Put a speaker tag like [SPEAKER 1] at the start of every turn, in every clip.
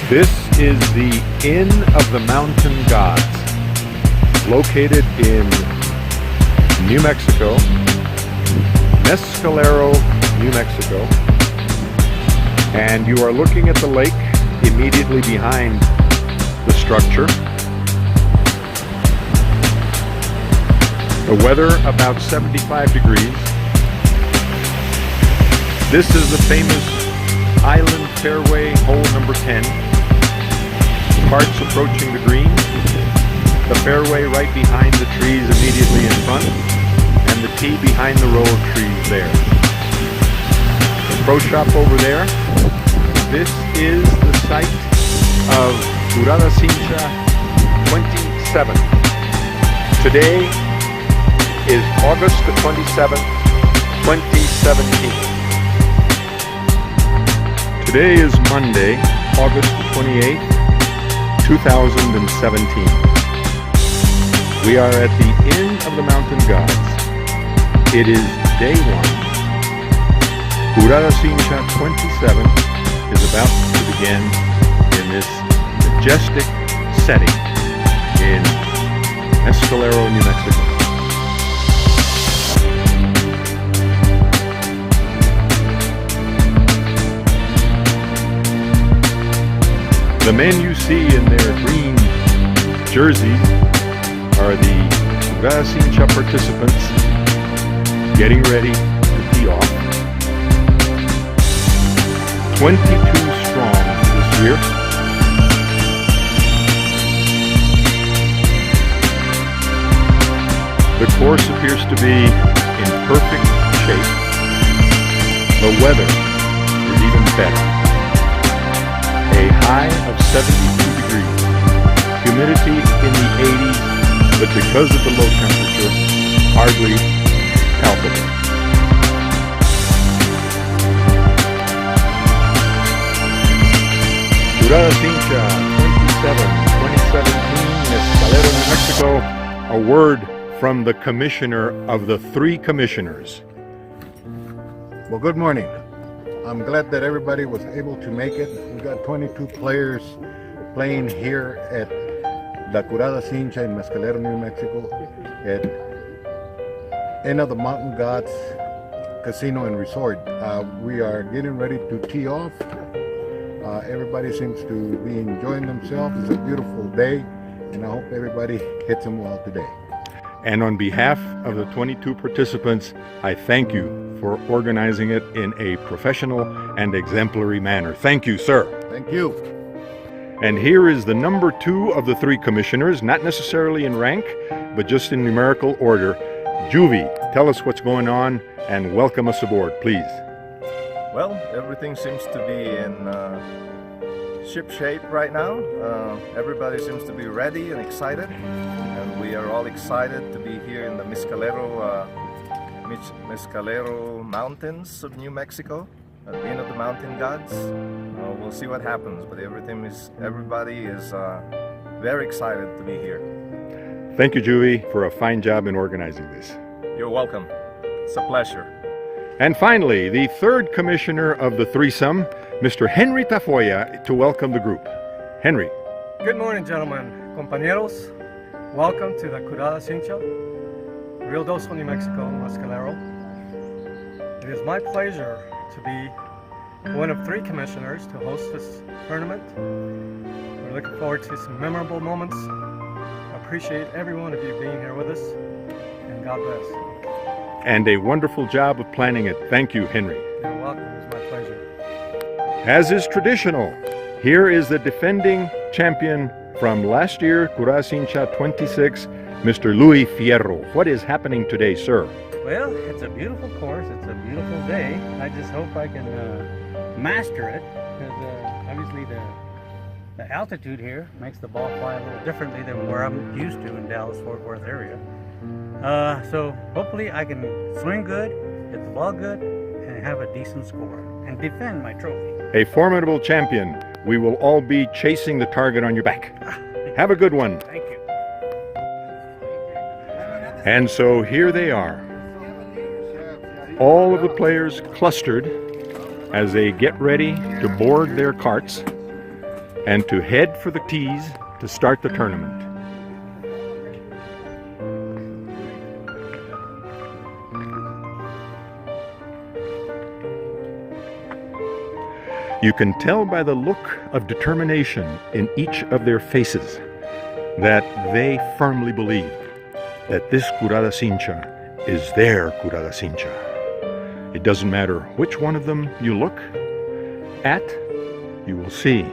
[SPEAKER 1] This is the Inn of the Mountain Gods, located in New Mexico, Mescalero, New Mexico. And you are looking at the lake immediately behind the structure. The weather about 75 degrees. This is the famous Island Fairway hole number 10. Carts approaching the green. The fairway right behind the trees immediately in front. And the tee behind the row of trees there. The pro shop over there. This is the site of Curada Cincha 27. Today is August the 27th, 2017. Today is Monday, August the 28th, 2017. We are at the Inn of the Mountain Gods. It is day one. Curada Cincha 27 is about to begin in this majestic setting in Mescalero, New Mexico. The men you see in their green jerseys are the Curada Cincha participants getting ready to tee off. 22 strong this year. The course appears to be in perfect shape. The weather is even better. A high of 72 degrees. Humidity in the 80s, but because of the low temperature, hardly palpable. Curada Cincha 2017, Mescalero, New Mexico. A word from the commissioner of the three commissioners.
[SPEAKER 2] Well, good morning. I'm glad that everybody was able to make it. We got 22 players playing here at La Curada Cincha in Mescalero, New Mexico, at Inn of the Mountain Gods Casino and Resort. We are getting ready to tee off. Everybody seems to be enjoying themselves. It's a beautiful day, and I hope everybody hits them well today.
[SPEAKER 1] And on behalf of the 22 participants, I thank you for organizing it in a professional and exemplary manner. Thank you, sir.
[SPEAKER 2] Thank you.
[SPEAKER 1] And here is the number 2 of the three commissioners, not necessarily in rank, but just in numerical order. Juvie, tell us what's going on and welcome us aboard, please.
[SPEAKER 3] Well, everything seems to be in ship shape right now. Everybody seems to be ready and excited, and we are all excited to be here in the Mescalero Mountains of New Mexico, at the Inn of the Mountain Gods. We'll see what happens, but everybody is very excited to be here.
[SPEAKER 1] Thank you, Juvie, for a fine job in organizing this.
[SPEAKER 3] You're welcome. It's a pleasure.
[SPEAKER 1] And finally, the third commissioner of the threesome, Mr. Henry Tafoya, to welcome the group. Henry.
[SPEAKER 4] Good morning, gentlemen, compañeros. Welcome to the Curada Cincha, Rio Doso, New Mexico, Mescalero. It is my pleasure to be one of 3 commissioners to host this tournament. We're looking forward to some memorable moments. I appreciate every one of you being here with us, and God bless.
[SPEAKER 1] And a wonderful job of planning it. Thank you, Henry.
[SPEAKER 4] You're welcome. It's my pleasure.
[SPEAKER 1] As is traditional, here is the defending champion from last year, Curada Cincha 26, Mr. Luis Fierro. What is happening today, sir?
[SPEAKER 5] Well, it's a beautiful course. It's a beautiful day. I just hope I can master it, because obviously the altitude here makes the ball fly a little differently than where I'm used to in Dallas-Fort Worth area. So hopefully I can swing good, hit the ball good, and have a decent score, and defend my trophy.
[SPEAKER 1] A formidable champion. We will all be chasing the target on your back. Have a good one.
[SPEAKER 5] Thank you.
[SPEAKER 1] And so here they are. All of the players clustered as they get ready to board their carts. and to head for the tees to start the tournament. You can tell by the look of determination in each of their faces that they firmly believe that this Curada Cincha is their Curada Cincha. It doesn't matter which one of them you look at, you will see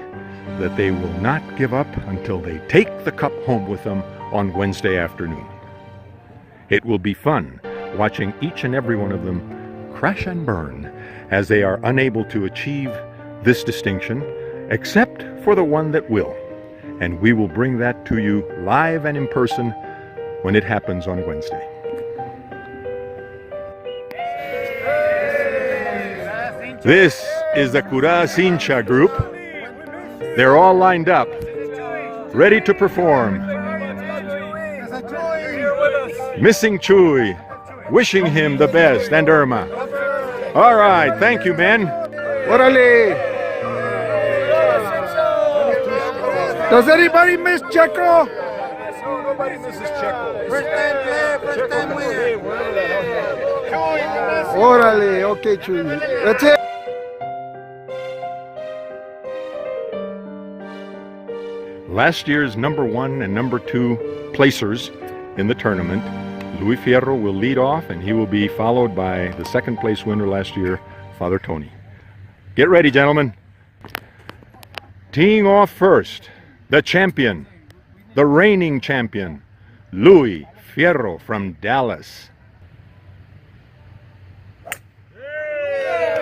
[SPEAKER 1] that they will not give up until they take the cup home with them on Wednesday afternoon. It will be fun watching each and every one of them crash and burn as they are unable to achieve this distinction, except for the one that will. And we will bring that to you live and in person when it happens on Wednesday. This is the Curada Cincha group. They're all lined up, ready to perform. Missing Chuy, wishing him the best, and Irma. All right, thank you, men.
[SPEAKER 6] Orale! Does anybody miss Checo?
[SPEAKER 3] Nobody misses Checo.
[SPEAKER 6] First time player, first time winner. Orale, okay, Chuy. That's it.
[SPEAKER 1] Last year's number 1 and number 2 placers in the tournament, Luis Fierro will lead off, and he will be followed by the second place winner last year, Father Tony. Get ready, gentlemen. Teeing off first, the champion, the reigning champion, Luis Fierro from Dallas.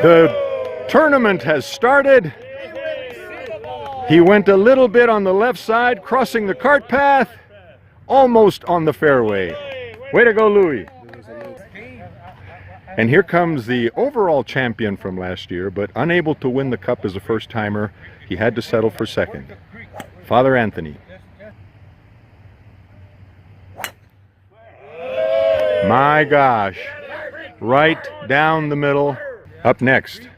[SPEAKER 1] The tournament has started. He went a little bit on the left side, crossing the cart path, almost on the fairway. Way to go, Louis. And here comes the overall champion from last year, but unable to win the cup as a first-timer. He had to settle for second. Father Anthony. My gosh. Right down the middle. Up next,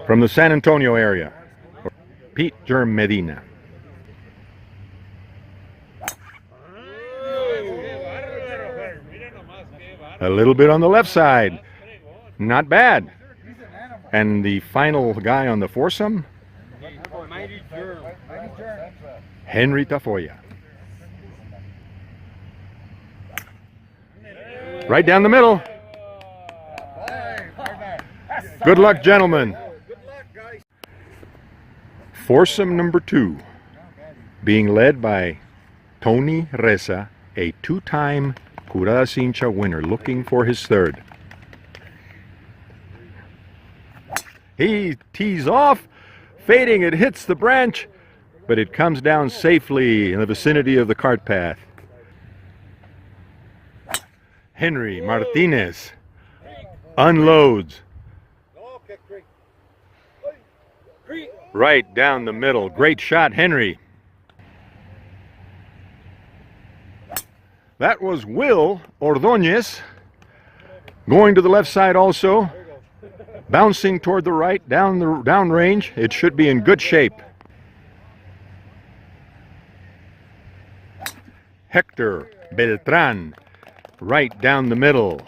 [SPEAKER 1] from the San Antonio area, Pete Germ Medina. A little bit on the left side. Not bad. And the final guy on the foursome, Henry Tafoya. Right down the middle. Good luck, gentlemen. Foursome number 2, being led by Tony Reza, a 2-time Curada Cincha winner, looking for his third. He tees off, fading, it hits the branch, but it comes down safely in the vicinity of the cart path. Henry Martinez unloads. Right down the middle. Great shot, Henry. That was Will Ordóñez. Going to the left side also. Bouncing toward the right, down range. It should be in good shape. Hector Beltran. Right down the middle.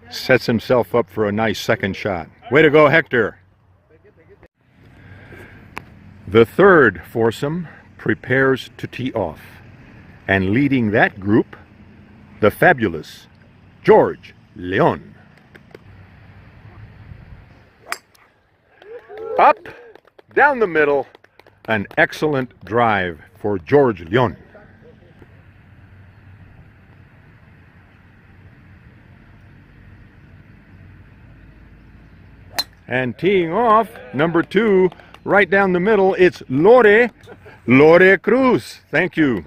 [SPEAKER 1] Sets himself up for a nice second shot. Way to go, Hector. The third foursome prepares to tee off, and leading that group, the fabulous George Leon. Up, down the middle, an excellent drive for George Leon. And teeing off, number 2, right down the middle, it's Lore Cruz. Thank you.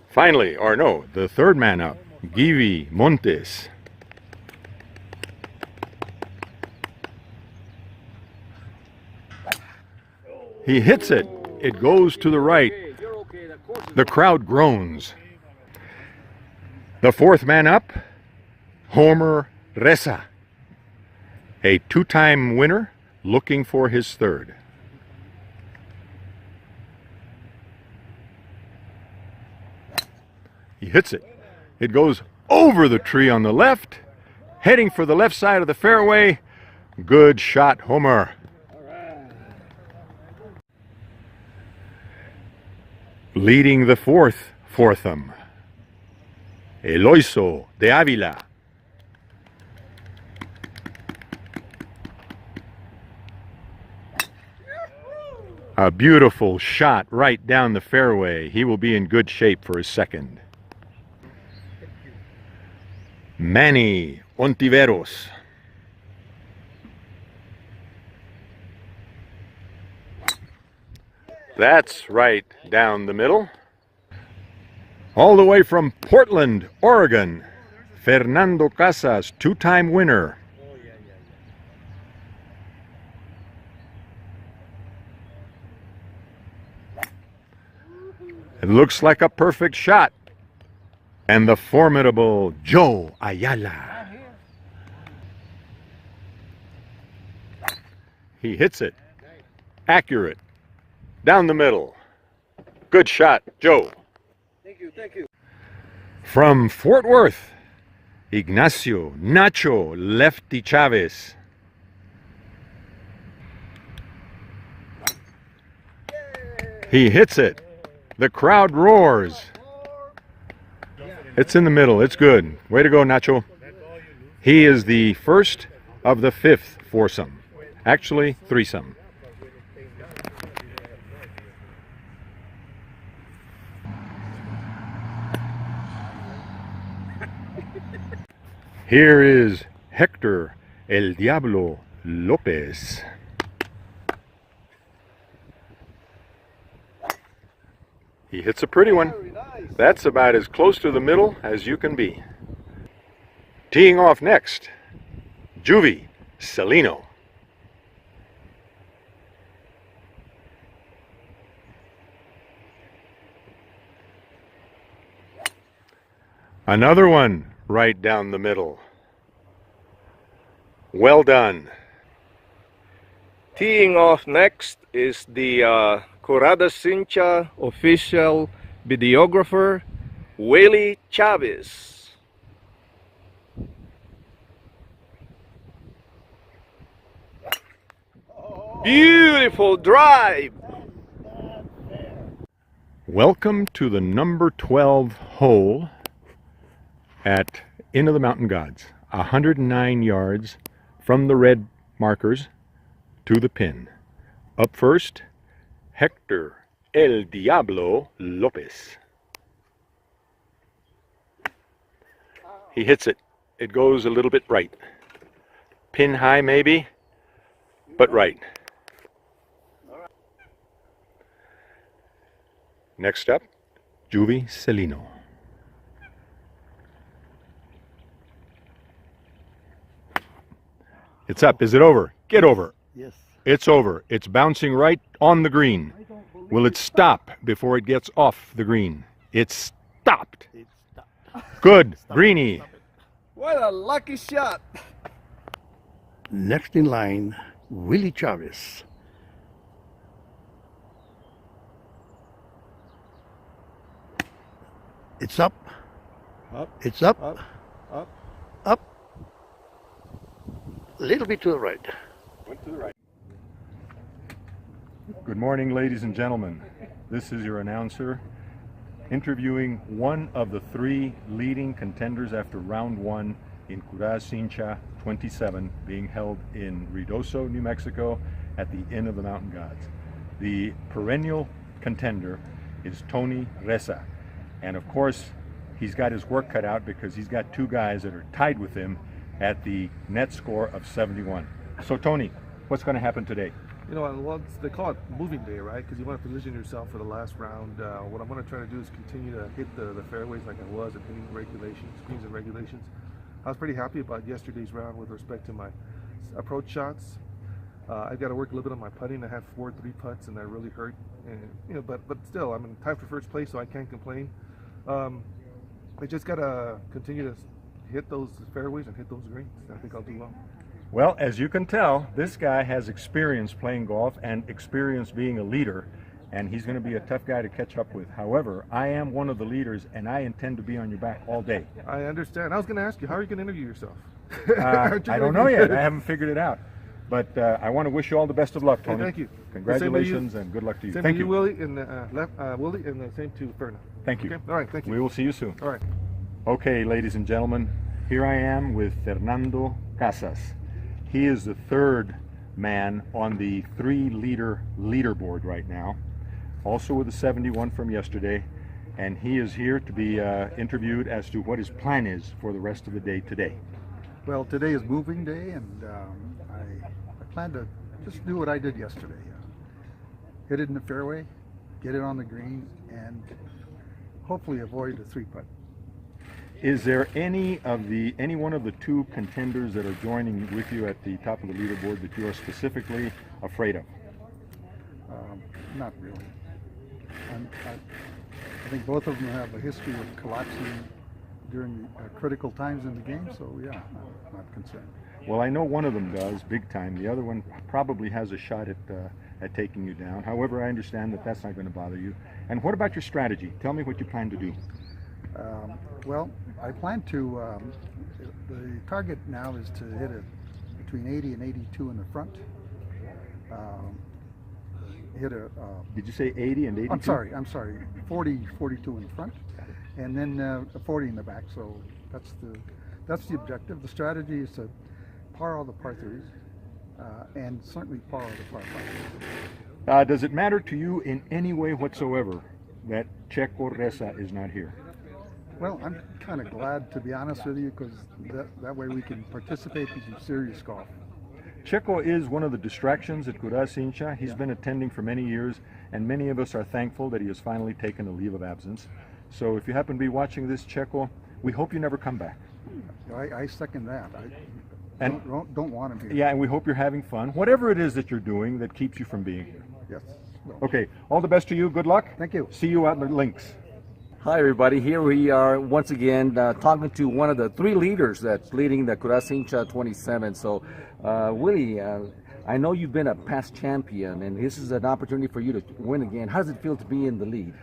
[SPEAKER 1] Finally, or no, the third man up, Givi Montes. He hits it. It goes to the right. The crowd groans. The fourth man up, Homer Reza, a two-time winner looking for his third. He hits it. It goes over the tree on the left, heading for the left side of the fairway. Good shot, Homer. Leading the fourthum, Eloiso de Avila. A beautiful shot right down the fairway. He will be in good shape for his second. Manny Ontiveros. That's right down the middle. All the way from Portland, Oregon, Fernando Casas, two-time winner. It looks like a perfect shot. And the formidable Joe Ayala. He hits it. Accurate. Down the middle. Good shot, Joe.
[SPEAKER 6] Thank you, thank you.
[SPEAKER 1] From Fort Worth, Ignacio Nacho Lefty Chavez. He hits it. The crowd roars. It's in the middle. It's good. Way to go, Nacho. He is the first of the fifth foursome. Actually, threesome. Here is Hector El Diablo Lopez. He hits a pretty one. That's about as close to the middle as you can be. Teeing off next, Juvie Celino. Another one right down the middle. Well done.
[SPEAKER 3] Teeing off next is the Curada Cincha official videographer, Willie Chavez. Beautiful drive.
[SPEAKER 1] Welcome to the number 12 hole at Inn of the Mountain Gods. 109 yards from the red markers to the pin. Up first, Hector El Diablo Lopez. He hits it. It goes a little bit right. Pin high maybe, but right. Next up, Juvie Celino. It's up. Is it over? Get over.
[SPEAKER 6] Yes.
[SPEAKER 1] It's over. It's bouncing right on the green. Will it stop before it gets off the green? It's stopped. Good. Greenie.
[SPEAKER 3] What a lucky shot.
[SPEAKER 6] Next in line, Willie Chavez. It's up.
[SPEAKER 3] Up.
[SPEAKER 6] It's up.
[SPEAKER 3] Up. Up.
[SPEAKER 6] Up. A little bit to the right.
[SPEAKER 1] Went to the right. Good morning, ladies and gentlemen. This is your announcer interviewing one of the three leading contenders after round one in Curada Cincha 27, being held in Ruidoso, New Mexico at the Inn of the Mountain Gods. The perennial contender is Tony Reza. And of course, he's got his work cut out because he's got two guys that are tied with him at the net score of 71. So Tony, what's going to happen today?
[SPEAKER 7] You know, well, they call it moving day, right? Because you want to position yourself for the last round. What I'm going to try to do is continue to hit the fairways like I was at hitting regulations, greens and regulations. I was pretty happy about yesterday's round with respect to my approach shots. I got to work a little bit on my putting. I had 4 3-putts, and that really hurt. And you know, but still, I'm tied for first place, so I can't complain. I just got to continue to hit those fairways and hit those greens. I think I'll do well.
[SPEAKER 1] Well, as you can tell, this guy has experience playing golf and experience being a leader, and he's going to be a tough guy to catch up with. However, I am one of the leaders, and I intend to be on your back all day.
[SPEAKER 7] I understand. I was going to ask you, how are you going to interview yourself?
[SPEAKER 1] I don't know yet. I haven't figured it out. But I want to wish you all the best of luck, Tony.
[SPEAKER 7] Hey, thank you.
[SPEAKER 1] Congratulations and good luck to you.
[SPEAKER 7] Same
[SPEAKER 1] Thank
[SPEAKER 7] to
[SPEAKER 1] you,
[SPEAKER 7] Willie, and Willie, and the same to Fernand.
[SPEAKER 1] Thank you.
[SPEAKER 7] Okay? All right, thank you.
[SPEAKER 1] We will see you soon.
[SPEAKER 7] All right.
[SPEAKER 1] Okay, ladies and gentlemen, here I am with Fernando Casas. He is the third man on the three-leader leaderboard right now, also with a 71 from yesterday, and he is here to be interviewed as to what his plan is for the rest of the day today.
[SPEAKER 8] Well, today is moving day, and I plan to just do what I did yesterday. Hit it in the fairway, get it on the green, and hopefully avoid a three-putt.
[SPEAKER 1] Is there any one of the two contenders that are joining with you at the top of the leaderboard that you are specifically afraid of?
[SPEAKER 8] Not really. I think both of them have a history of collapsing during critical times in the game, so yeah, I'm not concerned.
[SPEAKER 1] Well, I know one of them does, big time. The other one probably has a shot at taking you down. However, I understand that that's not going to bother you. And what about your strategy? Tell me what you plan to do.
[SPEAKER 8] Well, I plan to, the target now is to hit it between 80 and 82 in the front.
[SPEAKER 1] Did you say 80 and 82?
[SPEAKER 8] I'm sorry, 40, 42 in the front, and then 40 in the back. So that's the objective. The strategy is to par all the par threes, and certainly par all the par fives.
[SPEAKER 1] Does it matter to you in any way whatsoever that Checo Reza is not here?
[SPEAKER 8] Well, I'm kind of glad, to be honest with you, because that way we can participate in some serious golf.
[SPEAKER 1] Checo is one of the distractions at Curada Cincha. He's been attending for many years, and many of us are thankful that he has finally taken a leave of absence. So if you happen to be watching this, Checo, we hope you never come back.
[SPEAKER 8] I second that. I don't want him here.
[SPEAKER 1] Yeah, and we hope you're having fun, whatever it is that you're doing that keeps you from being here.
[SPEAKER 8] Yes. Well,
[SPEAKER 1] okay, all the best to you. Good luck.
[SPEAKER 8] Thank you.
[SPEAKER 1] See you out in the links.
[SPEAKER 9] Hi everybody, here we are once again talking to one of the three leaders that's leading the Curada Cincha 27. So Willie, I know you've been a past champion and this is an opportunity for you to win again. How does it feel to be in the lead?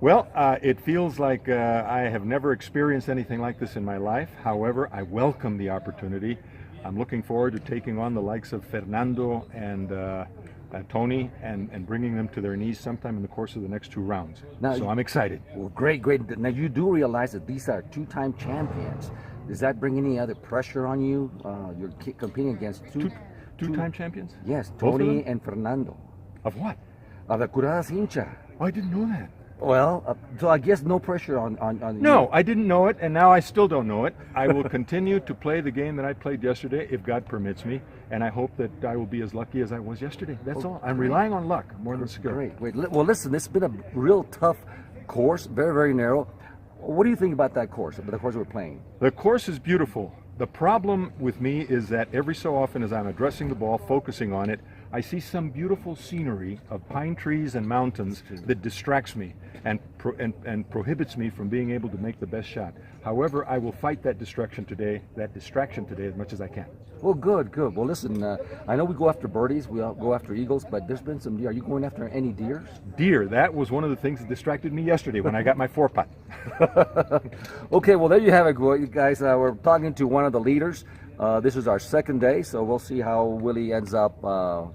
[SPEAKER 1] Well, it feels like I have never experienced anything like this in my life. However, I welcome the opportunity. I'm looking forward to taking on the likes of Fernando and Tony and bringing them to their knees sometime in the course of the next two rounds. Now, so I'm excited.
[SPEAKER 9] Well, great. Now you do realize that these are two-time champions. Does that bring any other pressure on you? You're competing against
[SPEAKER 1] two-time champions?
[SPEAKER 9] Yes, Tony and Fernando.
[SPEAKER 1] Of what?
[SPEAKER 9] Of the Curada Cincha.
[SPEAKER 1] Oh, I didn't know that.
[SPEAKER 9] Well, so I guess no pressure on
[SPEAKER 1] No,
[SPEAKER 9] you.
[SPEAKER 1] I didn't know it, and now I still don't know it. I will continue to play the game that I played yesterday, if God permits me, and I hope that I will be as lucky as I was yesterday. That's all. I'm relying on luck more than skill.
[SPEAKER 9] Great. Well, listen, it's been a real tough course, very, very narrow. What do you think about that course, the course we're playing?
[SPEAKER 1] The course is beautiful. The problem with me is that every so often as I'm addressing the ball, focusing on it, I see some beautiful scenery of pine trees and mountains that distracts me and prohibits me from being able to make the best shot. However, I will fight that distraction today as much as I can.
[SPEAKER 9] Well, good. Well, listen, I know we go after birdies, we go after eagles, but there's been some deer. Are you going after any deer?
[SPEAKER 1] Deer, that was one of the things that distracted me yesterday when I got my 4-putt.
[SPEAKER 9] Okay, well, there you have it, guys. We're talking to one of the leaders. This is our second day, so we'll see how Willie ends up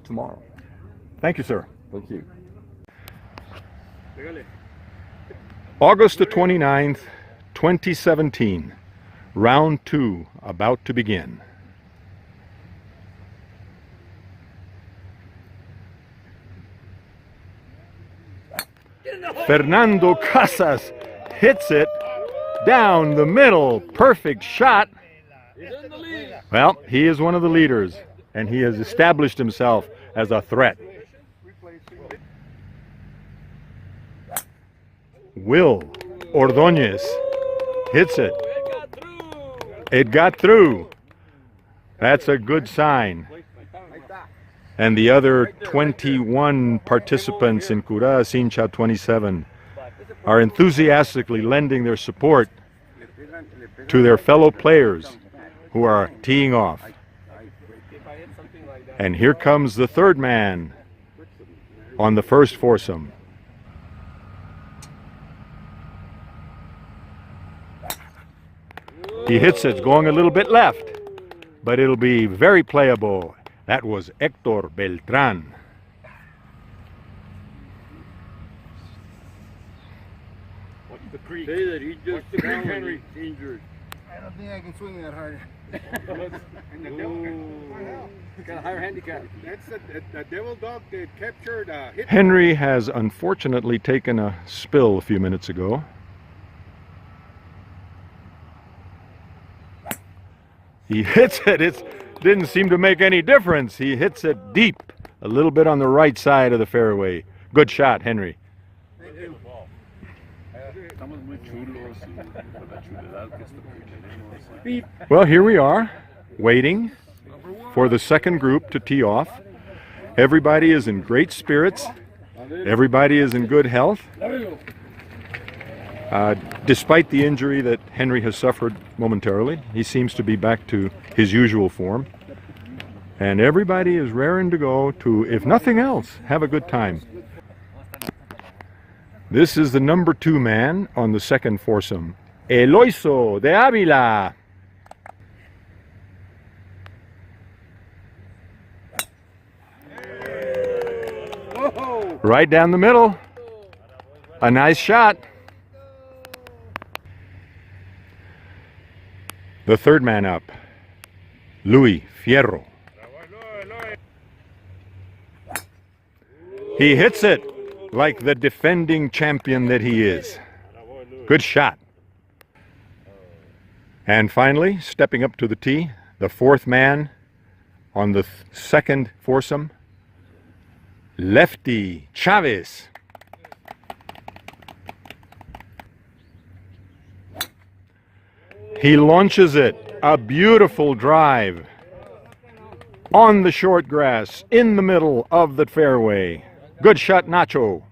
[SPEAKER 9] tomorrow.
[SPEAKER 1] Thank you, sir.
[SPEAKER 9] Thank you.
[SPEAKER 1] August the 29th, 2017. Round 2 about to begin. Fernando Casas hits it down the middle. Perfect shot. Well, he is one of the leaders, and he has established himself as a threat. Will Ordóñez hits it. It got through. That's a good sign. And the other 21 participants in Curada Cincha 27 are enthusiastically lending their support to their fellow players who are teeing off. And here comes the third man on the first foursome. He hits it, going a little bit left, but it'll be very playable. That was Hector Beltran.
[SPEAKER 10] What's the creek?
[SPEAKER 6] Say that he just found
[SPEAKER 10] Henry?
[SPEAKER 6] he's injured.
[SPEAKER 10] I don't think I can swing that hard. Got a higher handicap.
[SPEAKER 6] That's the devil dog that captured hit.
[SPEAKER 1] Henry has unfortunately taken a spill a few minutes ago. He hits it. It didn't seem to make any difference. He hits it deep, a little bit on the right side of the fairway. Good shot, Henry. Well, here we are, waiting for the second group to tee off. Everybody is in great spirits. Everybody is in good health. Despite the injury that Henry has suffered momentarily, he seems to be back to his usual form. And everybody is raring to go to, if nothing else, have a good time. This is the number 2 man on the second foursome, Eloiso de Avila. Right down the middle. A nice shot. The third man up, Luis Fierro. He hits it like the defending champion that he is. Good shot. And finally, stepping up to the tee, the fourth man on the second foursome, Lefty Chavez. He launches it, a beautiful drive, on the short grass, in the middle of the fairway. Good shot, Nacho.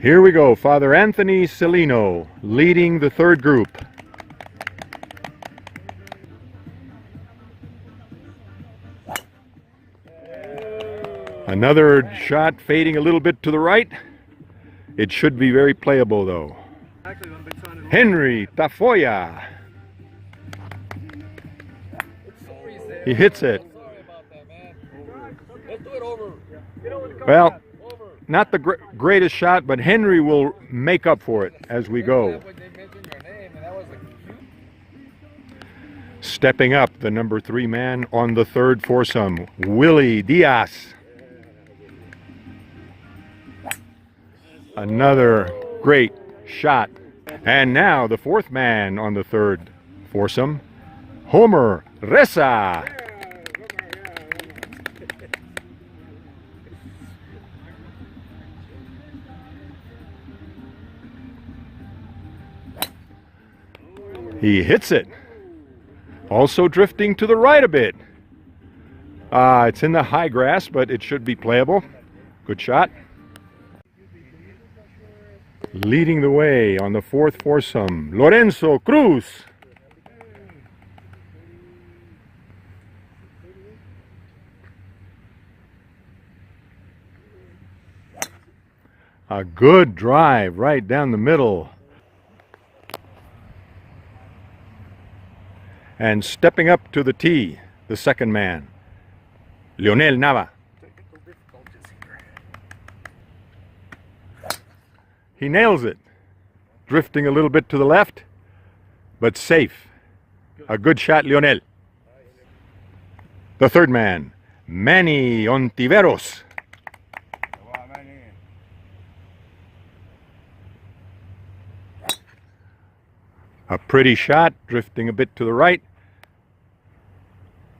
[SPEAKER 1] Here we go, Father Anthony Celino leading the third group. Another shot fading a little bit to the right. It should be very playable though. Henry Tafoya. He hits it. Well, not the greatest shot, but Henry will make up for it as we go. Stepping up, the number 3 man on the third foursome, Willie Diaz. Another great shot. And now the fourth man on the third foursome, Homer Reza. He hits it. Also drifting to the right a bit. It's in the high grass, but it should be playable. Good shot. Leading the way on the fourth foursome, Lorenzo Cruz. A good drive right down the middle. And stepping up to the tee, the second man, Leonel Nava. He nails it, drifting a little bit to the left, but safe. A good shot, Leonel. The third man, Manny Ontiveros. A pretty shot, drifting a bit to the right.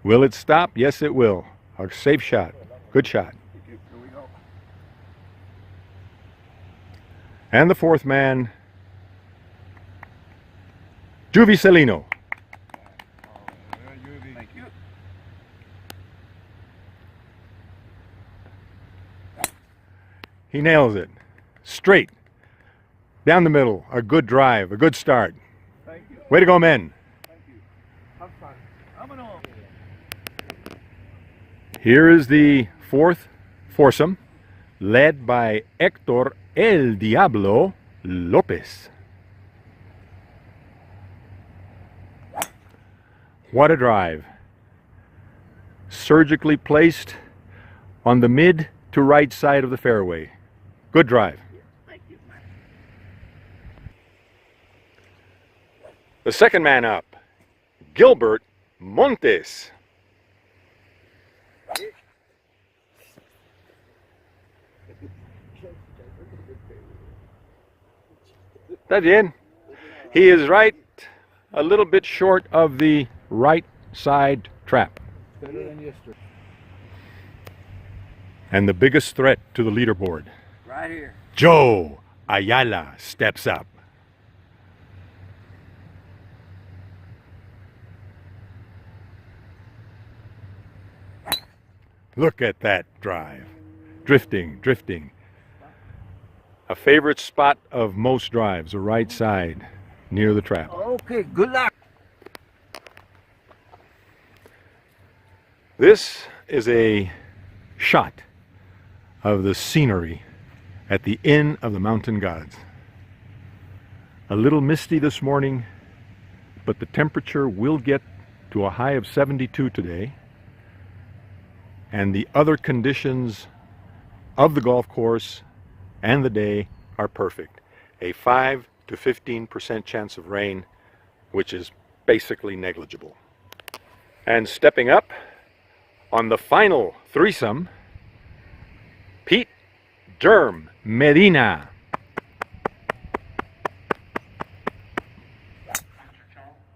[SPEAKER 1] Will it stop? Yes, it will. A safe shot. Good shot. And the fourth man, Juvi Celino. He nails it. Straight. Down the middle. A good drive. A good start.
[SPEAKER 10] Thank you.
[SPEAKER 1] Way to go, men.
[SPEAKER 7] Thank you. Have fun. Vámonos.
[SPEAKER 1] Here is the fourth foursome, led by Hector El Diablo Lopez. What a drive. Surgically placed on the mid to right side of the fairway. Good drive. The second man up, Gilbert Montes. That's in. He is right a little bit short of the right side trap.
[SPEAKER 7] Better than yesterday.
[SPEAKER 1] And the biggest threat to the leaderboard,
[SPEAKER 10] Right here.
[SPEAKER 1] Joe Ayala, steps up. Look at that drive. Drifting, drifting. A favorite spot of most drives, the right side, near the trap.
[SPEAKER 10] Okay, good luck.
[SPEAKER 1] This is a shot of the scenery at the Inn of the Mountain Gods. A little misty this morning, but the temperature will get to a high of 72 today. And the other conditions of the golf course and the day are perfect. A 5 to 15% chance of rain, which is basically negligible. And stepping up on the final threesome, Pete Germ Medina.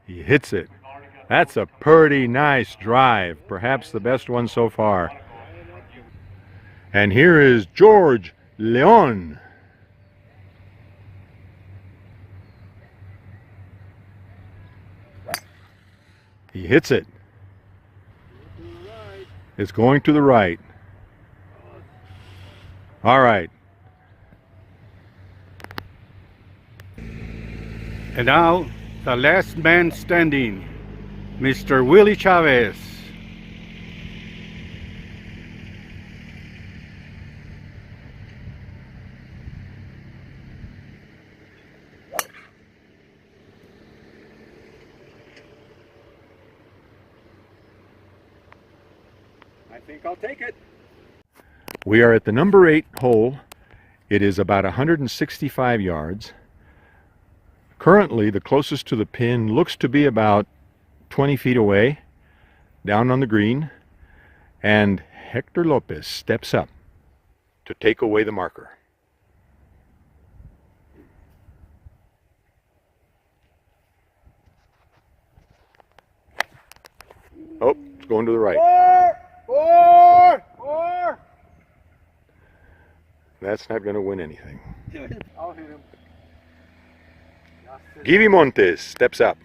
[SPEAKER 1] He hits it. That's a pretty nice drive, perhaps the best one so far. And here is George Leon. He hits it. It's going to the right. All right.
[SPEAKER 6] And now, the last man standing, Mr. Willie Chavez.
[SPEAKER 10] I think I'll take it.
[SPEAKER 1] We are at the number 8 hole. It is about 165 yards. Currently, the closest to the pin looks to be about 20 feet away, down on the green, and Hector Lopez steps up to take away the marker. Oh, it's going to the right.
[SPEAKER 10] Four!
[SPEAKER 1] That's not going to win anything.
[SPEAKER 10] I'll hit him.
[SPEAKER 1] Gibby Montes steps up.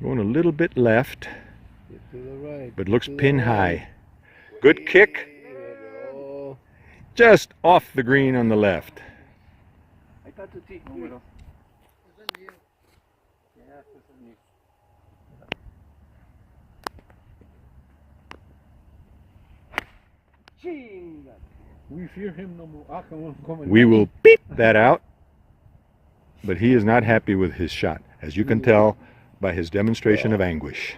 [SPEAKER 1] Going a little bit left,
[SPEAKER 7] To the right.
[SPEAKER 1] but looks pin high. Good kick. Just off the green on the left.
[SPEAKER 7] We fear him no more.
[SPEAKER 1] We will beep that out, but he is not happy with his shot, as you can tell by his demonstration of anguish.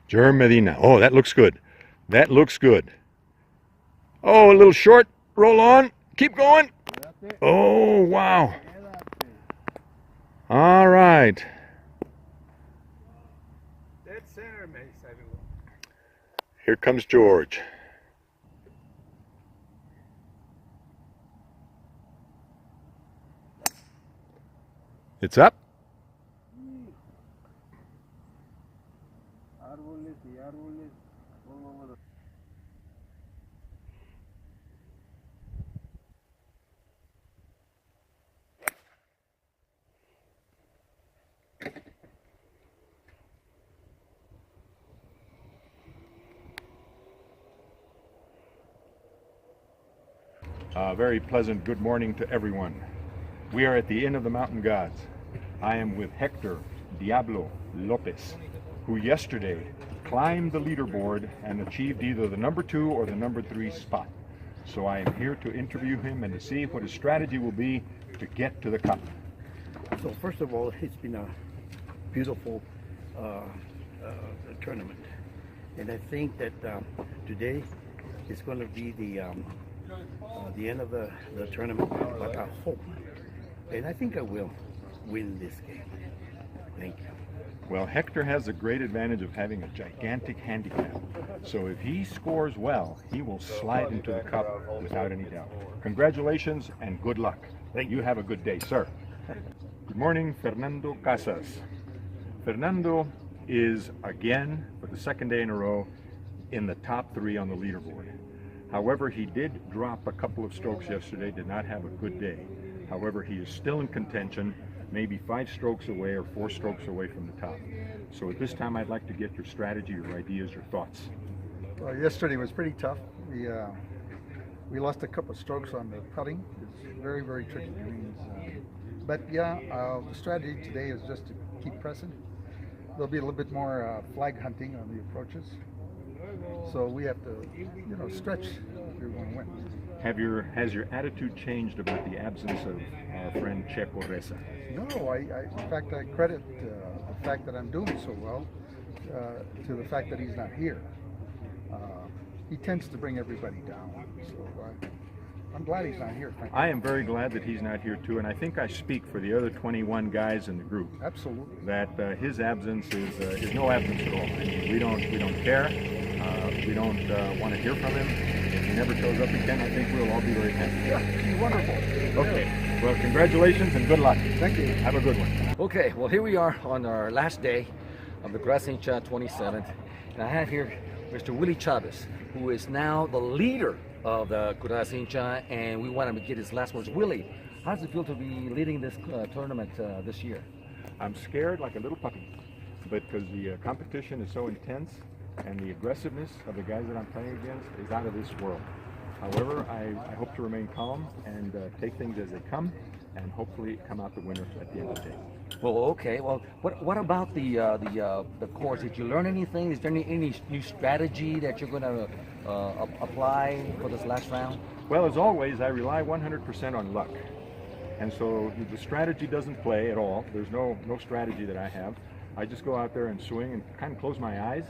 [SPEAKER 1] Germ Medina. Oh, that looks good. That looks good. Oh, a little short. Roll on. Keep going. Oh, wow. All right.
[SPEAKER 10] Dead center, Mace.
[SPEAKER 1] Here comes George. It's up. A very pleasant good morning to everyone. We are at the Inn of the Mountain Gods. I am with Hector Diablo Lopez, who yesterday climbed the leaderboard and achieved either the number 2 or the number 3 spot. So I am here to interview him and to see what his strategy will be to get to the cup.
[SPEAKER 11] So first of all, it's been a beautiful tournament, and I think that today is going to be the end of the tournament. But I hope, and I think I will win this game. Thank you.
[SPEAKER 1] Well, Hector has the great advantage of having a gigantic handicap. So if he scores well, he will slide into the cup without any doubt. Congratulations and good luck. You have a good day, sir. Good morning, Fernando Casas. Fernando is again, for the second day in a row, in the top 3 on the leaderboard. However, he did drop a couple of strokes yesterday, did not have a good day. However, he is still in contention, maybe 5 strokes away or 4 strokes away from the top. So at this time, I'd like to get your strategy, your ideas, your thoughts.
[SPEAKER 8] Well, yesterday was pretty tough. We lost a couple of strokes on the putting. It's very, very tricky greens. But yeah, the strategy today is just to keep pressing. There'll be a little bit more flag hunting on the approaches. So we have to, stretch if you're going to win.
[SPEAKER 1] Has your attitude changed about the absence of our friend Checo Reza?
[SPEAKER 8] No, in fact, I credit the fact that I'm doing so well to the fact that he's not here. He tends to bring everybody down, so I'm glad he's not here.
[SPEAKER 1] I am very glad that he's not here too, and I think I speak for the other 21 guys in the group.
[SPEAKER 8] Absolutely.
[SPEAKER 1] That his absence is no absence at all. I mean, we don't care. We don't want to hear from him. If he never shows up again, I think we'll all be very happy.
[SPEAKER 8] Yeah, he's wonderful.
[SPEAKER 1] Okay. Well, congratulations and good luck.
[SPEAKER 8] Thank you.
[SPEAKER 1] Have a good one.
[SPEAKER 9] Okay, well here we are on our last day of the Curada Cincha 27th, and I have here Mr. Willie Chavez, who is now the leader of the Curada Cincha, and we want him to get his last words. Willie, how does it feel to be leading this tournament this year?
[SPEAKER 1] I'm scared like a little puppy, but because the competition is so intense and the aggressiveness of the guys that I'm playing against is out of this world. However, I hope to remain calm and take things as they come, and hopefully come out the winner at the end of the day.
[SPEAKER 9] Well, okay. Well, what about the course? Did you learn anything? Is there any new strategy that you're going to apply for this last round?
[SPEAKER 1] Well, as always, I rely 100% on luck, and so the strategy doesn't play at all. There's no strategy that I have. I just go out there and swing and kind of close my eyes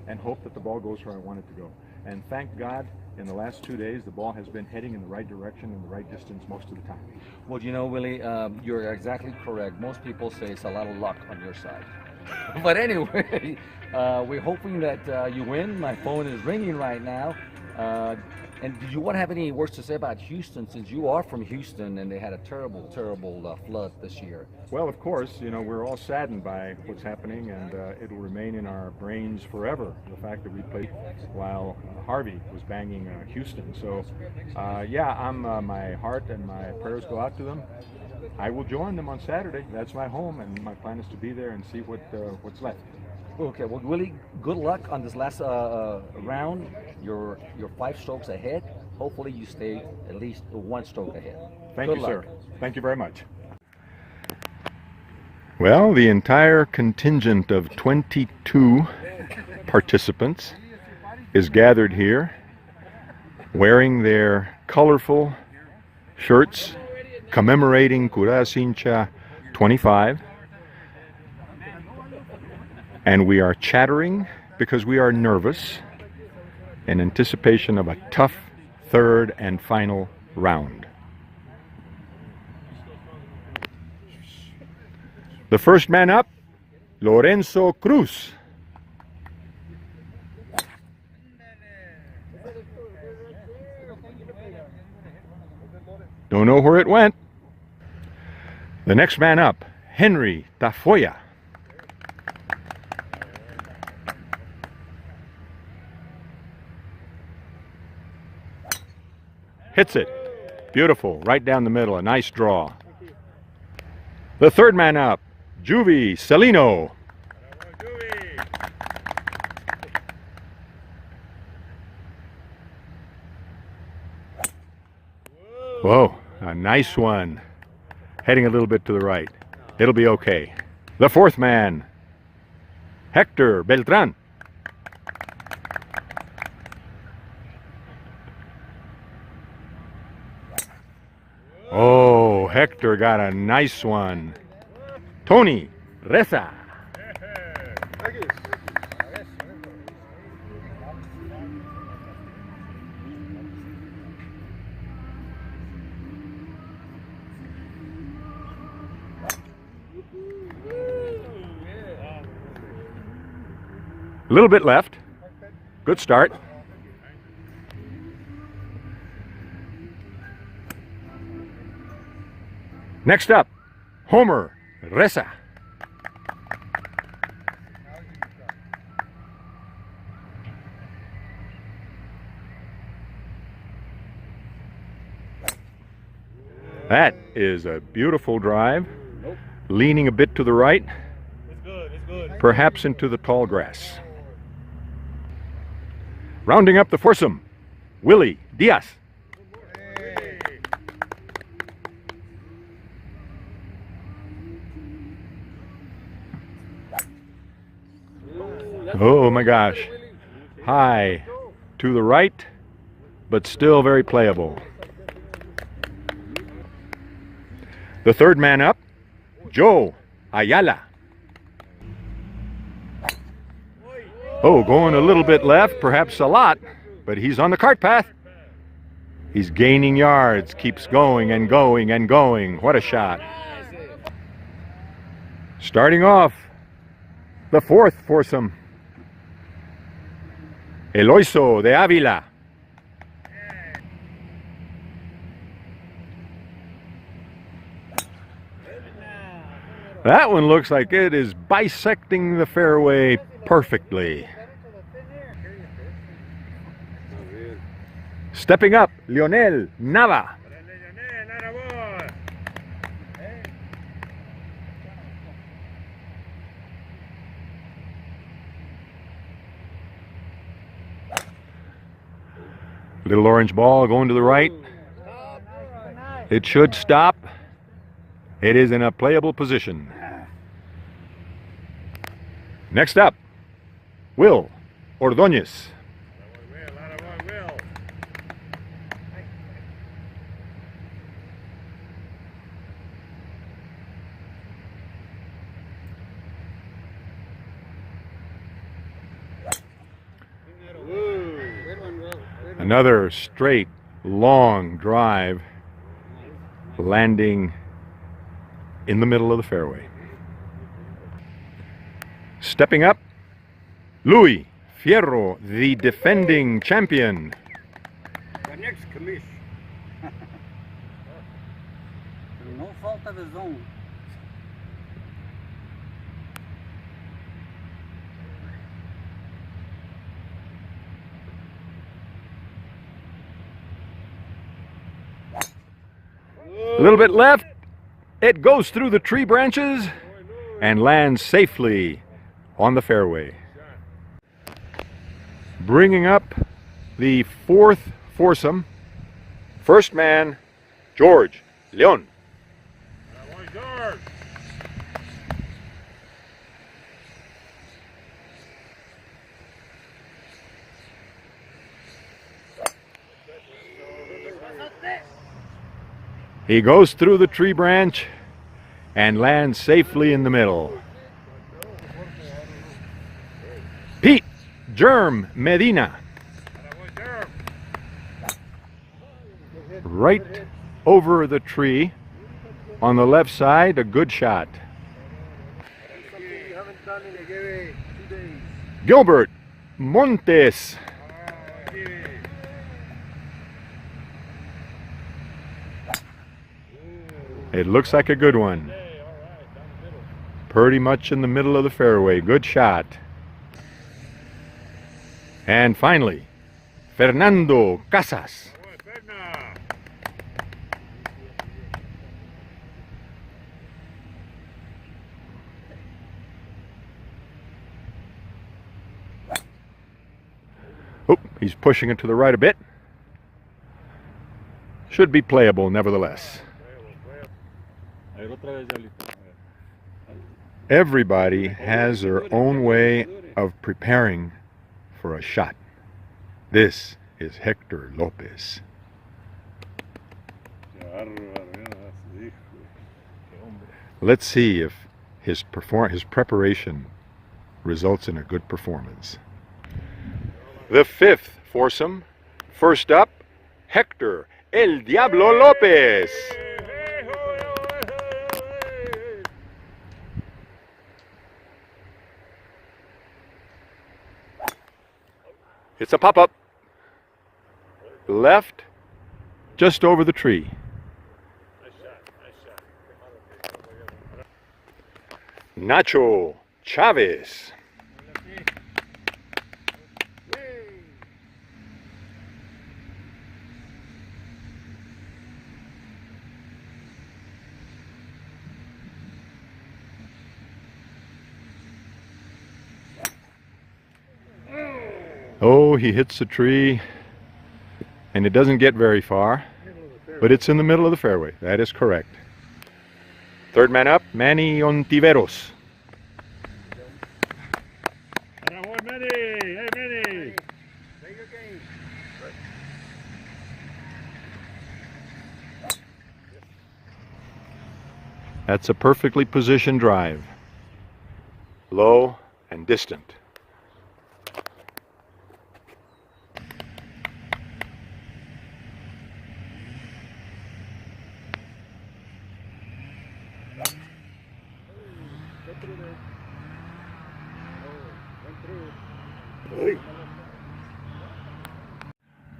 [SPEAKER 1] and hope that the ball goes where I want it to go. And thank God, in the last 2 days, the ball has been heading in the right direction and the right distance most of the time.
[SPEAKER 9] Well, you know, Willie, you're exactly correct. Most people say it's a lot of luck on your side. But anyway, we're hoping that you win. My phone is ringing right now. And do you want to have any words to say about Houston, since you are from Houston and they had a terrible, terrible flood this year?
[SPEAKER 1] Well, of course, we're all saddened by what's happening, and it will remain in our brains forever, the fact that we played while Harvey was banging Houston. So, yeah, my heart and my prayers go out to them. I will join them on Saturday. That's my home, and my plan is to be there and see what's left.
[SPEAKER 9] Okay, well, Willie, good luck on this last round. You're 5 strokes ahead. Hopefully you stay at least 1 stroke ahead.
[SPEAKER 1] Thank you, sir. Thank you very much. Well, the entire contingent of 22 participants is gathered here, wearing their colorful shirts commemorating Curada Cincha 25. And we are chattering because we are nervous in anticipation of a tough 3rd and final round. The first man up, Lorenzo Cruz. Don't know where it went. The next man up, Henry Tafoya. Hits it. Beautiful. Right down the middle. A nice draw. The third man up, Juvie Celino. Whoa, a nice one. Heading a little bit to the right. It'll be okay. The fourth man, Hector Beltran. Oh, Hector got a nice one. Tony Reza. A little bit left. Good start. Next up, Homer Reza. That is a beautiful drive. Leaning a bit to the right, perhaps into the tall grass. Rounding up the foursome, Willie Diaz. Oh my gosh. High to the right, but still very playable. The third man up, Joe Ayala. Oh, going a little bit left, perhaps a lot, but he's on the cart path. He's gaining yards, keeps going and going and going. What a shot. Starting off, the fourth foursome, Eloiso de Avila. That one looks like it is bisecting the fairway perfectly. Stepping up, Lionel Nava. Little orange ball going to the right. It should stop. It is in a playable position. Next up, Will Ordóñez. Another straight, long drive, landing in the middle of the fairway. Stepping up, Luis Fierro, the defending champion.
[SPEAKER 5] The next commish. No fault of his own.
[SPEAKER 1] A little bit left. It goes through the tree branches and lands safely on the fairway. Bringing up the fourth foursome, first man, George Leon. He goes through the tree branch and lands safely in the middle. Pete Germ Medina. Right over the tree on the left side, a good shot. Gilbert Montes. It looks like a good one. Pretty much in the middle of the fairway. Good shot. And finally, Fernando Casas. Oh, he's pushing it to the right a bit. should be playable nevertheless. Everybody has their own way of preparing for a shot. This is Hector Lopez. Let's see if his preparation results in a good performance. The fifth foursome. First up, Hector El Diablo Lopez. It's a pop-up. Left, just over the tree. Nacho Chavez. Oh, he hits the tree, and it doesn't get very far, but it's in the middle of the fairway. That is correct. Third man up, Manny Ontiveros.
[SPEAKER 10] Hey, Manny!
[SPEAKER 1] That's a perfectly positioned drive. Low and distant.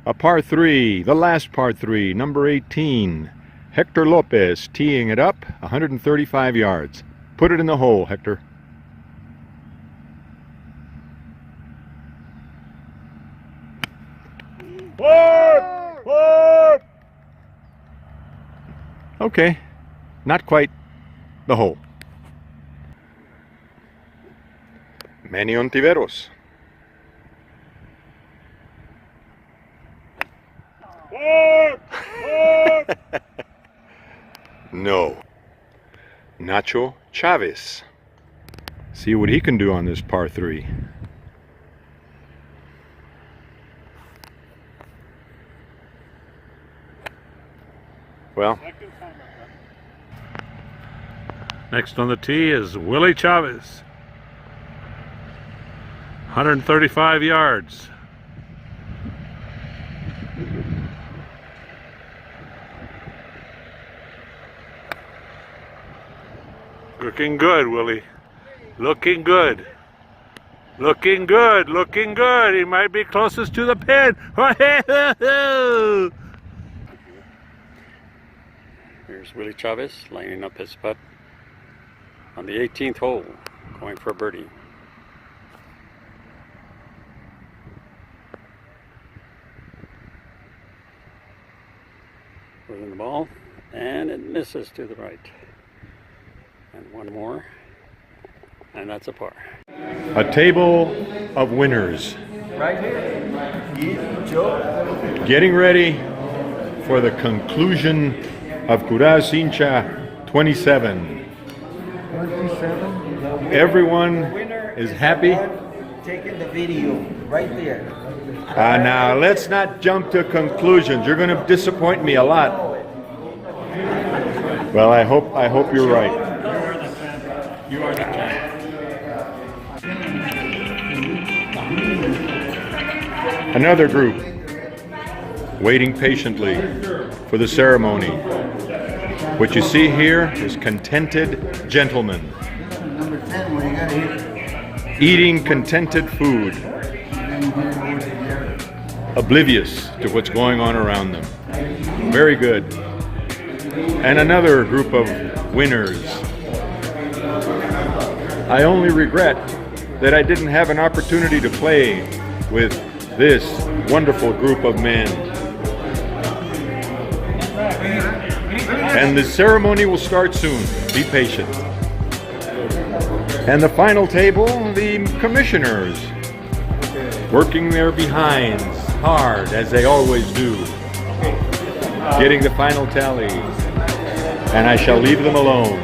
[SPEAKER 1] A par 3, the last par 3, number 18. Hector Lopez teeing it up, 135 yards. Put it in the hole, Hector. Okay, not quite the hole. Manny Ontiveros. No. Nacho Chavez. See what he can do on this par 3. Well,
[SPEAKER 12] next on the tee is Willie Chavez. 135 yards. Looking good, Willie. Looking good. Looking good. Looking good. He might be closest to the pin.
[SPEAKER 13] Here's Willie Chavez lining up his putt on the 18th hole, going for a birdie. Within the ball, and it misses to the right. And one more, and that's a par.
[SPEAKER 1] a table of winners.
[SPEAKER 14] Right here. Joe.
[SPEAKER 1] Getting ready for the conclusion of Curada Cincha 27.
[SPEAKER 14] 27.
[SPEAKER 1] Everyone is happy.
[SPEAKER 14] Taking the video right there.
[SPEAKER 1] Now let's not jump to conclusions. You're going to disappoint me a lot. Well, I hope you're right.
[SPEAKER 13] You are the champ.
[SPEAKER 1] Another group waiting patiently for the ceremony. What you see here is contented gentlemen
[SPEAKER 14] Number 10, what do you got here?
[SPEAKER 1] eating contented food, oblivious to what's going on around them. Very good. And another group of winners. I only regret that I didn't have an opportunity to play with this wonderful group of men. And the ceremony will start soon. Be patient. And the final table, the commissioners, working their behinds hard, as they always do. getting the final tally. And I shall leave them alone.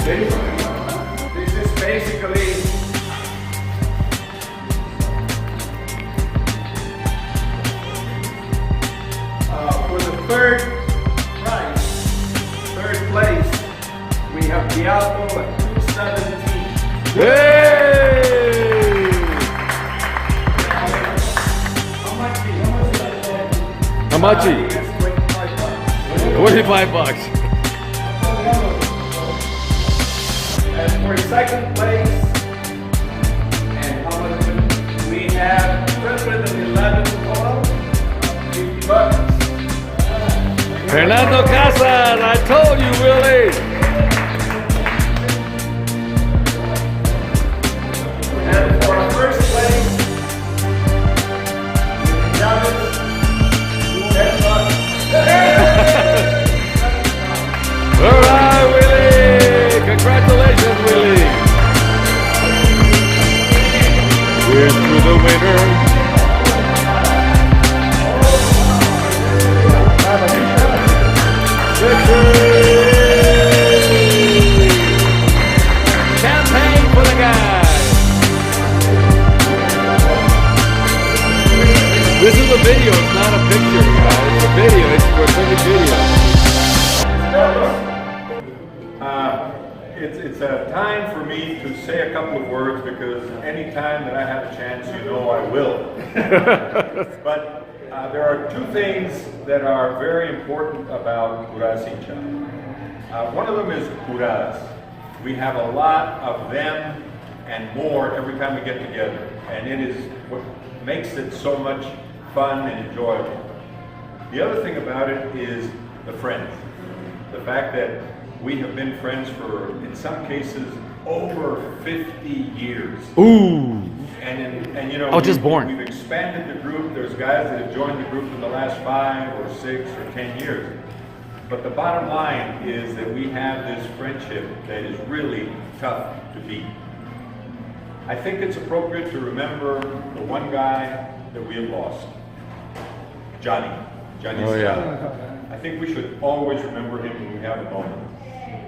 [SPEAKER 10] This is basically for the third place, we have Diablo at 217.
[SPEAKER 1] Hey! How much? 25 bucks.
[SPEAKER 10] And for second place, and how much we have 211 total, 50 bucks.
[SPEAKER 1] Fernando Casas, I told you, Willie.
[SPEAKER 10] And for first place, $10 bucks.
[SPEAKER 1] All right, Willie. Congratulations, Willie. We're through the winter. Champagne for the guys. This is a video, it's not a picture, guys. It's a video, we're taking video. It's a time for me to say a couple of words because any time that I have a chance, you know I will. But there are two things that are very important about Curada Cincha. One of them is curadas. We have a lot of them and more every time we get together. And it is what makes it so much fun and enjoyable. The other thing about it is the friends. The fact that we have been friends for, in some cases, over 50 years. Ooh!
[SPEAKER 10] And you know,
[SPEAKER 1] I was just born.
[SPEAKER 10] We've expanded the group. There's guys that have joined the group in the last 5 or 6 or 10 years. But the bottom line is that we have this friendship that is really tough to beat. I think it's appropriate to remember the one guy that we have lost, Johnny.
[SPEAKER 1] Oh, yeah.
[SPEAKER 10] I think we should always remember him when we have a moment.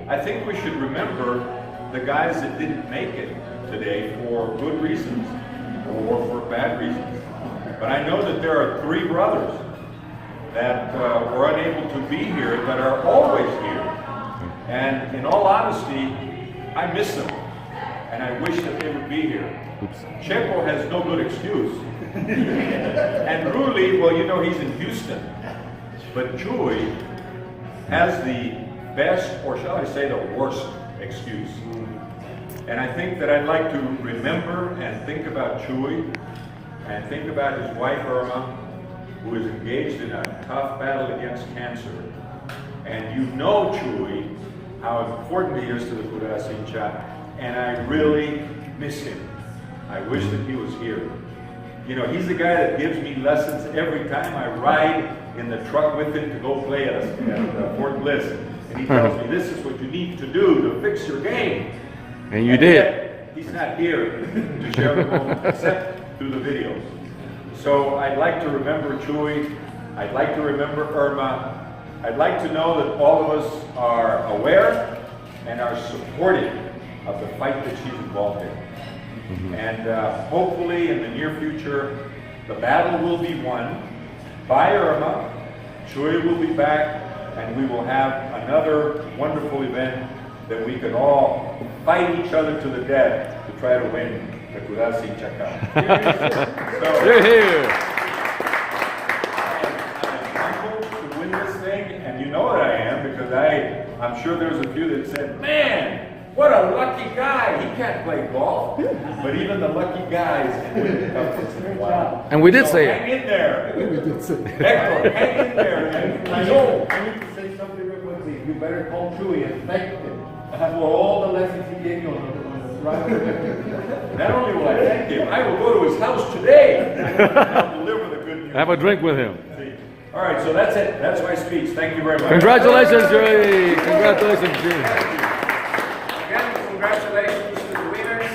[SPEAKER 10] I think we should remember the guys that didn't make it today for good reasons or for bad reasons. But I know that there are 3 brothers that were unable to be here that are always here. And in all honesty, I miss them. And I wish that they would be here.
[SPEAKER 1] Oops.
[SPEAKER 10] Checo has no good excuse. And Ruli, well, you know, he's in Houston. But Chuy has the best, or shall I say the worst, excuse. And I think that I'd like to remember and think about Chuy and think about his wife Irma, who is engaged in a tough battle against cancer. And you know, Chuy, how important he is to the Curada Cincha, and I really miss him. I wish that he was here. You know, he's the guy that gives me lessons every time I ride in the truck with him to go play at Fort Bliss. And he tells me, this is what you need to do to fix your game.
[SPEAKER 1] And you did.
[SPEAKER 10] Yet, he's not here to share the moment, except through the videos. So I'd like to remember Chuy. I'd like to remember Irma. I'd like to know that all of us are aware and are supportive of the fight that she's involved in. And hopefully in the near future, the battle will be won by Irma. Chuy will be back, and we will have another wonderful event that we can all fight each other to the death to try to win the Curada Cincha Cup.
[SPEAKER 1] You're here.
[SPEAKER 10] I'm humbled to win this thing, and you know that I am, because I'm sure there's a few that said, man, what a lucky guy, he can't play golf. But even the lucky guys can win the cup once in a while.
[SPEAKER 1] And we did say it.
[SPEAKER 10] Hang in there.
[SPEAKER 8] We did say it.
[SPEAKER 10] Hector, hang in there. And I need to say something real quickly. You better call Chuy and thank him for all the lessons he gave you on the ride. Not only will I thank him, I will go to his house today and I'll deliver the good news.
[SPEAKER 1] Have a drink with him.
[SPEAKER 10] All right, so that's it. That's my speech. Thank you very much.
[SPEAKER 1] Congratulations, Chuy. Congratulations, Chuy.
[SPEAKER 10] Again, congratulations to the winners,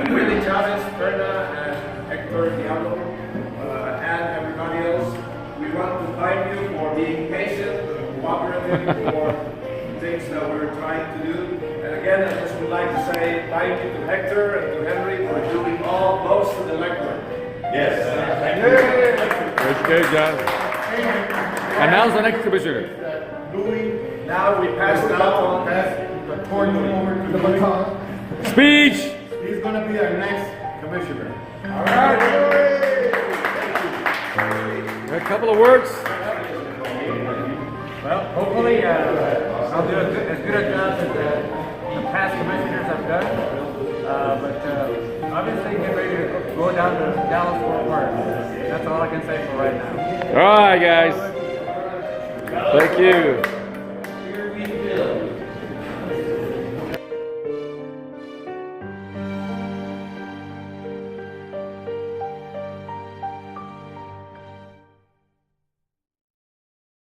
[SPEAKER 10] Willie Chavez, Berna, and Hector Diablo, and everybody else. We want to
[SPEAKER 15] him for things that we're trying to do. And again, I just would like to say thank you to Hector and to Henry for doing most of the legwork.
[SPEAKER 10] Yes.
[SPEAKER 15] Thank you.
[SPEAKER 6] That's good, John. Announce the next commissioner.
[SPEAKER 15] Now we pass it on.
[SPEAKER 2] The torch over to the baton.
[SPEAKER 6] Speech.
[SPEAKER 2] He's going to be our next commissioner.
[SPEAKER 15] All right.
[SPEAKER 6] A couple of words.
[SPEAKER 5] Well, hopefully I'll do as good a job as the past commissioners have done. But obviously get ready to go down to Dallas Fort Worth. That's all I can say for right now.
[SPEAKER 6] All right, guys. Thank you.